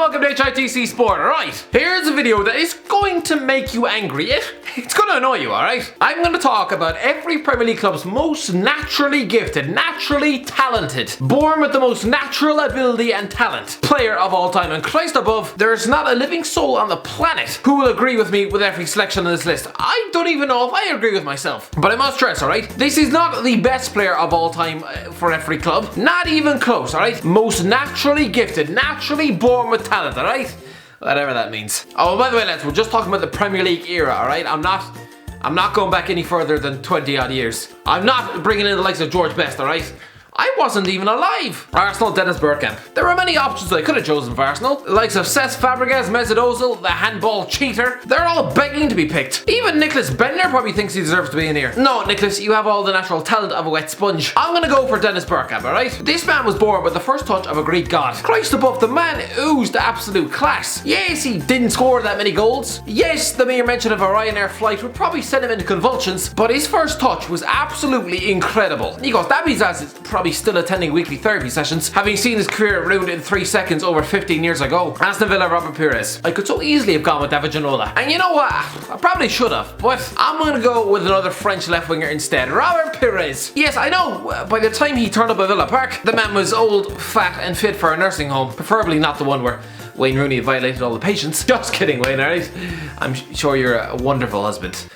welcome to HITC Sport. Alright, here's a video that is going to make you angry. It's going to annoy you, alright? I'm going to talk about every Premier League club's most naturally gifted, naturally talented, born with the most natural ability and talent player of all time. And Christ above, there's not a living soul on the planet who will agree with me with every selection on this list. I don't even know if I agree with myself. But I must stress, alright? This is not the best player of all time for every club. Not even close, alright? Most naturally gifted, naturally born with talent, alright? Whatever that means. Oh, by the way, lads, we're just talking about the Premier League era, alright? I'm not going back any further than 20 odd years. I'm not bringing in the likes of George Best, alright? I wasn't even alive. Arsenal, Dennis Bergkamp. There were many options I could have chosen for Arsenal. The likes of Cesc Fabregas, Mesut Ozil, the handball cheater. They're all begging to be picked. Even Nicholas Bender probably thinks he deserves to be in here. No, Nicholas, you have all the natural talent of a wet sponge. I'm gonna go for Dennis Bergkamp, alright? This man was born with the first touch of a Greek god. Christ above, the man oozed absolute class. Yes, he didn't score that many goals. Yes, the mere mention of a Ryanair flight would probably send him into convulsions, but his first touch was absolutely incredible. Nikos, that means that's probably still attending weekly therapy sessions, having seen his career ruined in 3 seconds over 15 years ago. Aston Villa, Robert Pires. I could so easily have gone with David Ginola. And you know what? I probably should have, but I'm gonna go with another French left winger instead. Robert Pires. Yes, I know, by the time he turned up at Villa Park, the man was old, fat and fit for a nursing home. Preferably not the one where Wayne Rooney violated all the patients. Just kidding, Wayne, alright? I'm sure you're a wonderful husband.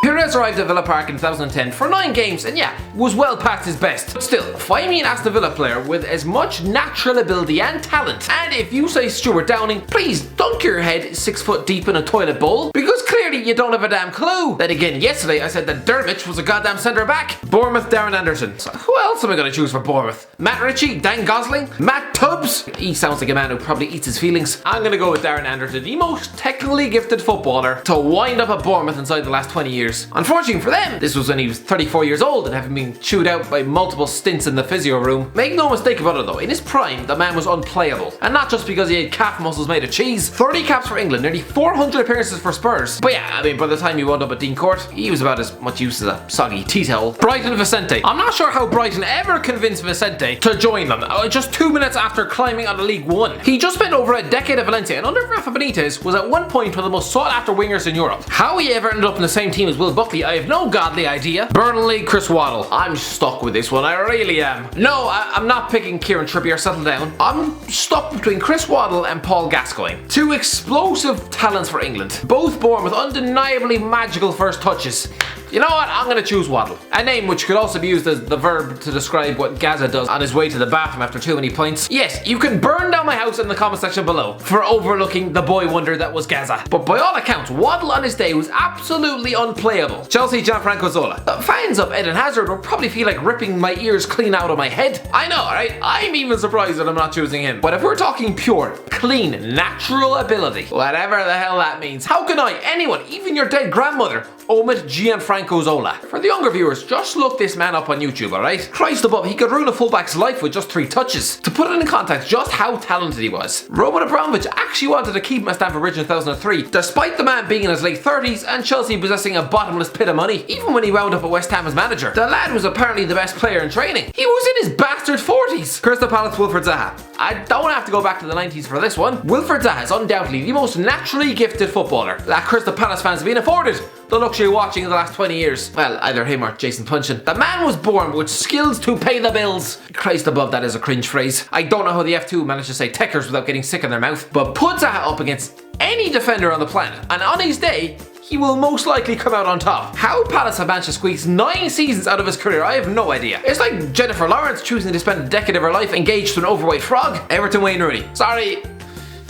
Pires arrived at Villa Park in 2010 for 9 games and yeah, was well past his best. But still, find me an Aston Villa player with as much natural ability and talent. And if you say Stuart Downing, please dunk your head 6 foot deep in a toilet bowl, because clearly you don't have a damn clue. Then again, yesterday I said that Dermot was a goddamn centre back. Bournemouth, Darren Anderson. So who else am I going to choose for Bournemouth? Matt Ritchie, Dan Gosling, Matt Tubbs. He sounds like a man who probably eats his feelings. I'm going to go with Darren Anderson, the most technically gifted footballer to wind up at Bournemouth inside the last 20 years. Unfortunately for them, this was when he was 34 years old and having been chewed out by multiple stints in the physio room. Make no mistake about it though, in his prime, the man was unplayable. And not just because he had calf muscles made of cheese. 30 caps for England, nearly 400 appearances for Spurs. But yeah, I mean, by the time he wound up at Dean Court, he was about as much use as a soggy tea towel. Brighton Vicente. I'm not sure how Brighton ever convinced Vicente to join them, just 2 minutes after climbing out of League One. He just spent over a decade at Valencia and under Rafa Benitez was at one point one of the most sought after wingers in Europe. How he ever ended up in the same team as Will Buckley, I have no godly idea. Burnley, Chris Waddle. I'm stuck with this one, I really am. No, I'm not picking Kieran Trippier, settle down. I'm stuck between Chris Waddle and Paul Gascoigne. 2 explosive talents for England, both born with undeniably magical first touches. You know what? I'm going to choose Waddle. A name which could also be used as the verb to describe what Gaza does on his way to the bathroom after too many pints. Yes, you can burn down my house in the comment section below for overlooking the boy wonder that was Gaza. But by all accounts, Waddle on his day was absolutely unplayable. Chelsea, Gianfranco, Zola. The fans of Eden Hazard will probably feel like ripping my ears clean out of my head. I know, right? I'm even surprised that I'm not choosing him. But if we're talking pure, clean, natural ability, whatever the hell that means, how can I, anyone, even your dead grandmother, omit Gianfranco Zola? For the younger viewers, just look this man up on YouTube, alright? Christ above, he could ruin a fullback's life with just 3 touches. To put it in context just how talented he was, Roman Abramovich actually wanted to keep him at Stamford Bridge in 2003, despite the man being in his late 30s and Chelsea possessing a bottomless pit of money, even when he wound up at West Ham as manager. The lad was apparently the best player in training. He was in his bastard 40s. Crystal Palace, Wilfried Zaha. I don't have to go back to the 90s for this one. Wilfried Zaha is undoubtedly the most naturally gifted footballer that Crystal Palace fans have been afforded the luxury of watching in the last 20 years. Well, either him or Jason Punchin. The man was born with skills to pay the bills. Christ above, that is a cringe phrase. I don't know how the F2 managed to say techers without getting sick in their mouth, but put Zaha up against any defender on the planet, and on his day, he will most likely come out on top. How Palace have managed to squeeze 9 seasons out of his career, I have no idea. It's like Jennifer Lawrence choosing to spend a decade of her life engaged to an overweight frog. Everton, Wayne Rooney. Sorry,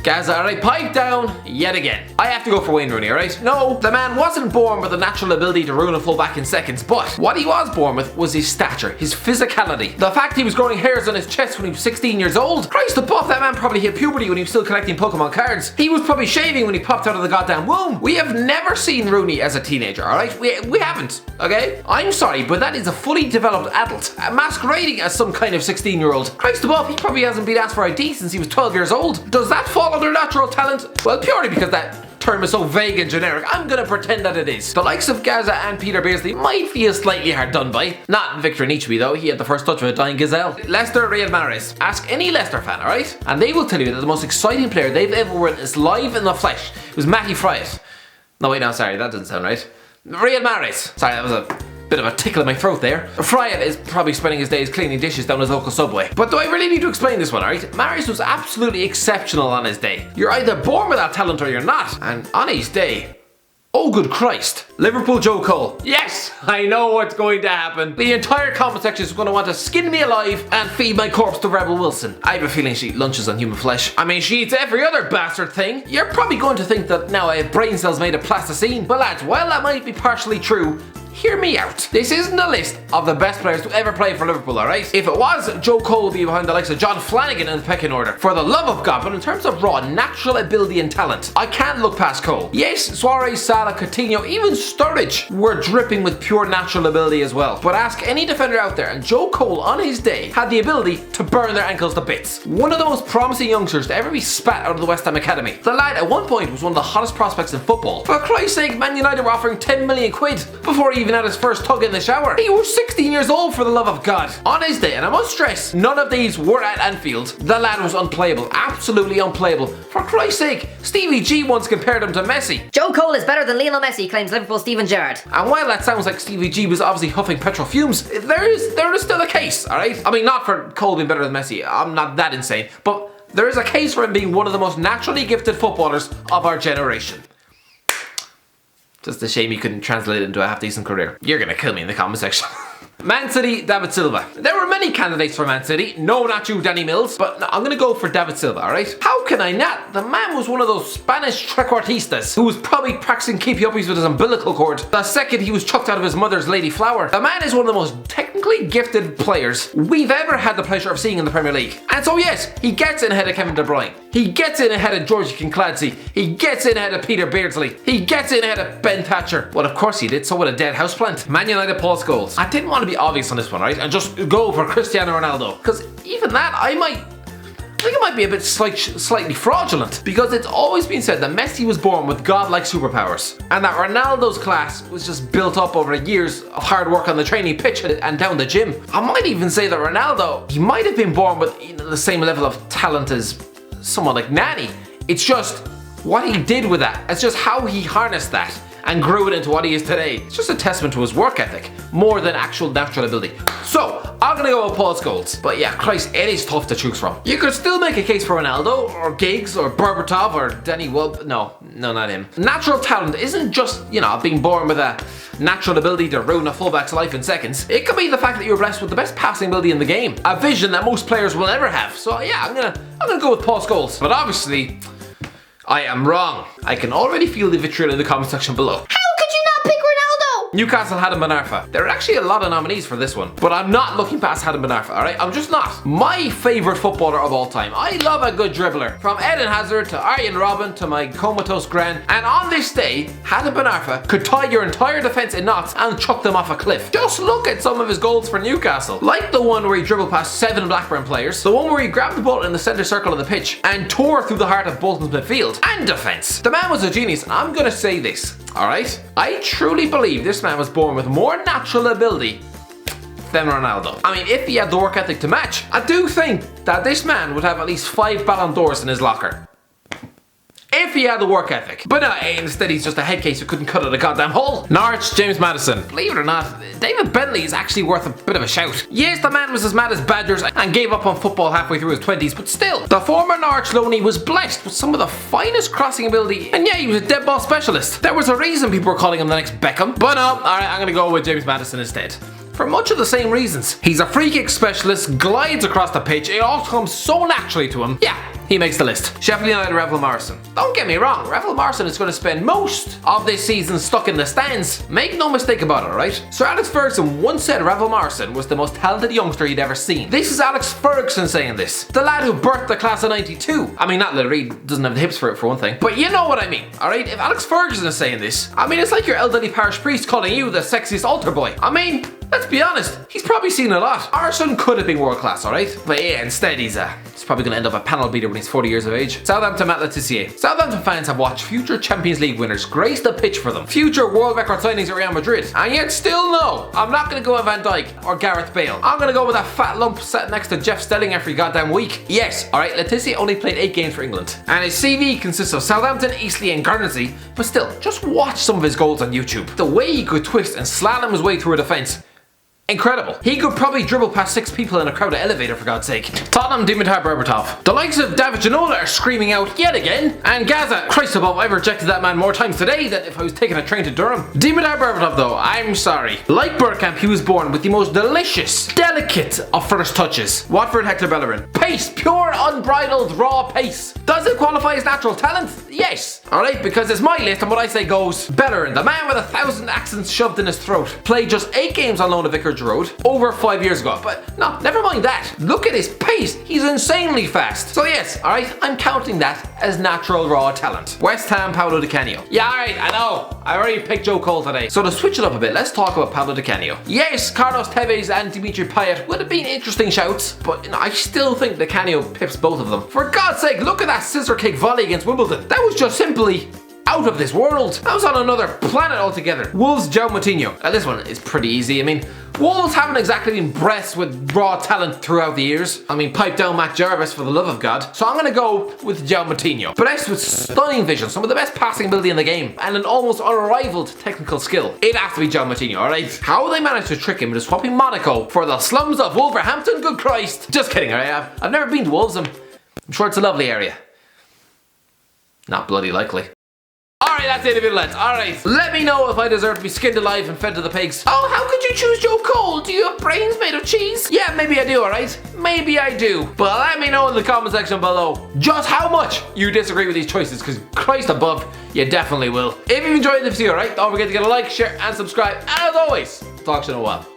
Gaza, alright, pipe down yet again. I have to go for Wayne Rooney, alright? No, the man wasn't born with the natural ability to ruin a fullback in seconds, but what he was born with was his stature, his physicality. The fact he was growing hairs on his chest when he was 16 years old. Christ above, that man probably hit puberty when he was still collecting Pokemon cards. He was probably shaving when he popped out of the goddamn womb. We have never seen Rooney as a teenager, alright? We haven't, okay? I'm sorry, but that is a fully developed adult, masquerading as some kind of 16-year-old. Christ above, he probably hasn't been asked for ID since he was 12 years old. Does that fall fall under natural talent? Well, purely because that term is so vague and generic, I'm gonna pretend that it is. The likes of Gaza and Peter Beardsley might feel slightly hard done by. Not Victor Nicheby though, he had the first touch of a dying gazelle. Leicester, Riyad Mahrez. Ask any Leicester fan, alright? And they will tell you that the most exciting player they've ever witnessed live in the flesh was Matty Fryatt. No wait, no, sorry, that doesn't sound right. Riyad Mahrez. Sorry, that was a bit of a tickle in my throat there. Fryatt is probably spending his days cleaning dishes down his local Subway. But do I really need to explain this one, alright? Mahrez was absolutely exceptional on his day. You're either born with that talent or you're not. And on his day, oh good Christ. Liverpool Joe Cole. Yes, I know what's going to happen. The entire comment section is going to want to skin me alive and feed my corpse to Rebel Wilson. I have a feeling she lunches on human flesh. I mean, she eats every other bastard thing. You're probably going to think that now I have brain cells made of plasticine. But lads, while that might be partially true, hear me out. This isn't a list of the best players to ever play for Liverpool, alright? If it was, Joe Cole would be behind the likes of John Flanagan in the pecking order. For the love of God, but in terms of raw natural ability and talent, I can't look past Cole. Yes, Suarez, Salah, Coutinho, even Sturridge were dripping with pure natural ability as well. But ask any defender out there, and Joe Cole on his day had the ability to burn their ankles to bits. One of the most promising youngsters to ever be spat out of the West Ham Academy. The lad at one point was one of the hottest prospects in football. For Christ's sake, Man United were offering 10 million quid before he even had his first tug in the shower. He was 16 years old, for the love of God. On his day, and I must stress, none of these were at Anfield, the lad was unplayable. Absolutely unplayable. For Christ's sake, Stevie G once compared him to Messi. Joe Cole is better than Lionel Messi, claims Liverpool Steven Gerrard. And while that sounds like Stevie G was obviously huffing petrol fumes, there is still a case, alright? I mean, not for Cole being better than Messi, I'm not that insane, but there is a case for him being one of the most naturally gifted footballers of our generation. Just a shame you couldn't translate it into a half-decent career. You're gonna kill me in the comment section. Man City, David Silva. There were many candidates for Man City. No, not you, Danny Mills, but I'm gonna go for David Silva, alright? How can I not? The man was one of those Spanish trequartistas who was probably practicing keepy uppies with his umbilical cord the second he was chucked out of his mother's lady flower. The man is one of the most technically gifted players we've ever had the pleasure of seeing in the Premier League. And so yes, he gets in ahead of Kevin De Bruyne. He gets in ahead of Georgie Kincladze. He gets in ahead of Peter Beardsley. He gets in ahead of Ben Thatcher. Well, of course he did, so would a dead houseplant. Man United, Paul Scholes. I didn't want to be obvious on this one, right? And just go for Cristiano Ronaldo. Because even that, I think it might be a bit slightly fraudulent, because it's always been said that Messi was born with godlike superpowers, and that Ronaldo's class was just built up over years of hard work on the training pitch and down the gym. I might even say that Ronaldo, he might have been born with the same level of talent as someone like Nani. It's just what he did with that. It's just how he harnessed that and grew it into what he is today. It's just a testament to his work ethic, more than actual natural ability. So, I'm gonna go with Paul Scholes. But yeah, Christ, it is tough to choose from. You could still make a case for Ronaldo, or Giggs, or Berbatov, or Danny Welb. No, not him. Natural talent isn't just, being born with a natural ability to ruin a fullback's life in seconds. It could be the fact that you're blessed with the best passing ability in the game. A vision that most players will never have. So yeah, I'm gonna go with Paul Scholes. But obviously, I am wrong. I can already feel the vitriol in the comment section below. How could you not pick Ronaldo? Newcastle, Hatem and Arfa. There are actually a lot of nominees for this one, but I'm not looking past Hatem and Arfa, alright? I'm just not. My favourite footballer of all time. I love a good dribbler. From Eden Hazard to Arjen Robben to my comatose gran. And on this day, Hatem and Arfa could tie your entire defence in knots and chuck them off a cliff. Just look at some of his goals for Newcastle. Like the one where he dribbled past 7 Blackburn players, the one where he grabbed the ball in the centre circle of the pitch and tore through the heart of Bolton's midfield and defence. The man was a genius, and I'm gonna say this, alright? I truly believe this man was born with more natural ability than Ronaldo. I mean, if he had the work ethic to match, I do think that this man would have at least 5 Ballon d'Ors in his locker. If he had the work ethic. But no, instead he's just a head case who couldn't cut out a goddamn hole. Norwich, James Maddison. Believe it or not, David Bentley is actually worth a bit of a shout. Yes, the man was as mad as Badgers and gave up on football halfway through his 20s, but still, the former Norwich loanee was blessed with some of the finest crossing ability, and yeah, he was a dead ball specialist. There was a reason people were calling him the next Beckham. But no, alright, I'm gonna go with James Maddison instead. For much of the same reasons. He's a free kick specialist, glides across the pitch, it all comes so naturally to him. Yeah, he makes the list. Sheffield United, Revel Morrison. Don't get me wrong, Revel Morrison is going to spend most of this season stuck in the stands. Make no mistake about it, alright? Sir Alex Ferguson once said Revel Morrison was the most talented youngster he'd ever seen. This is Alex Ferguson saying this. The lad who birthed the class of 92. I mean, not literally, doesn't have the hips for it for one thing. But you know what I mean, alright? If Alex Ferguson is saying this, I mean, it's like your elderly parish priest calling you the sexiest altar boy. I mean, Let's be honest, he's probably seen a lot. Arson could have been world class, alright? But yeah, instead he's probably going to end up a panel beater when he's 40 years of age. Southampton at HITC. Southampton fans have watched future Champions League winners grace the pitch for them. Future world record signings at Real Madrid. And yet still no, I'm not going to go with Van Dijk or Gareth Bale. I'm going to go with that fat lump sat next to Jeff Stelling every goddamn week. Yes, alright, HITC only played 8 games for England. And his CV consists of Southampton, Eastleigh and Guernsey. But still, just watch some of his goals on YouTube. The way he could twist and slalom his way through a defence. Incredible. He could probably dribble past 6 people in a crowded elevator, for God's sake. Tottenham Dimitar Berbatov. The likes of David Ginola are screaming out yet again. And Gaza, Christ above, I've rejected that man more times today than if I was taking a train to Durham. Dimitar Berbatov though, I'm sorry. Like Bergkamp, he was born with the most delicious, delicate of first touches. Watford Hector Bellerin. Pace, pure, unbridled, raw pace. Does it qualify as natural talent? Yes. Alright, because it's my list and what I say goes. Bellerin, the man with 1,000 accents shoved in his throat. Played just 8 games on loan at Vicarage Road over 5 years ago. But no, never mind that. Look at his pace. He's insanely fast. So yes, alright, I'm counting that as natural raw talent. West Ham, Paulo Di Canio. Yeah, alright, I know. I already picked Joe Cole today. So to switch it up a bit, let's talk about Paulo Di Canio. Yes, Carlos Tevez and Dimitri Payet would have been interesting shouts, but I still think Di Canio pips both of them. For God's sake, look at that scissor kick volley against Wimbledon. That was just simply out of this world. That was on another planet altogether. Wolves, João Moutinho. Now this one is pretty easy. I mean, Wolves haven't exactly been blessed with raw talent throughout the years. I mean, pipe down Matt Jarvis for the love of God. So I'm gonna go with João Moutinho. Blessed with stunning vision, some of the best passing ability in the game, and an almost unrivaled technical skill. It has to be João Moutinho, alright? How they managed to trick him into swapping Monaco for the slums of Wolverhampton, good Christ. Just kidding, alright? I've never been to Wolves. I'm sure it's a lovely area. Not bloody likely. Alright, that's the end of it, lads. Alright, let me know if I deserve to be skinned alive and fed to the pigs. Oh, how could you choose Joe Cole? Do you have brains made of cheese? Yeah, maybe I do, alright? Maybe I do. But let me know in the comment section below just how much you disagree with these choices, because Christ above, you definitely will. If you enjoyed the video, alright, don't forget to get a like, share, and subscribe. And as always, talk to you in a while.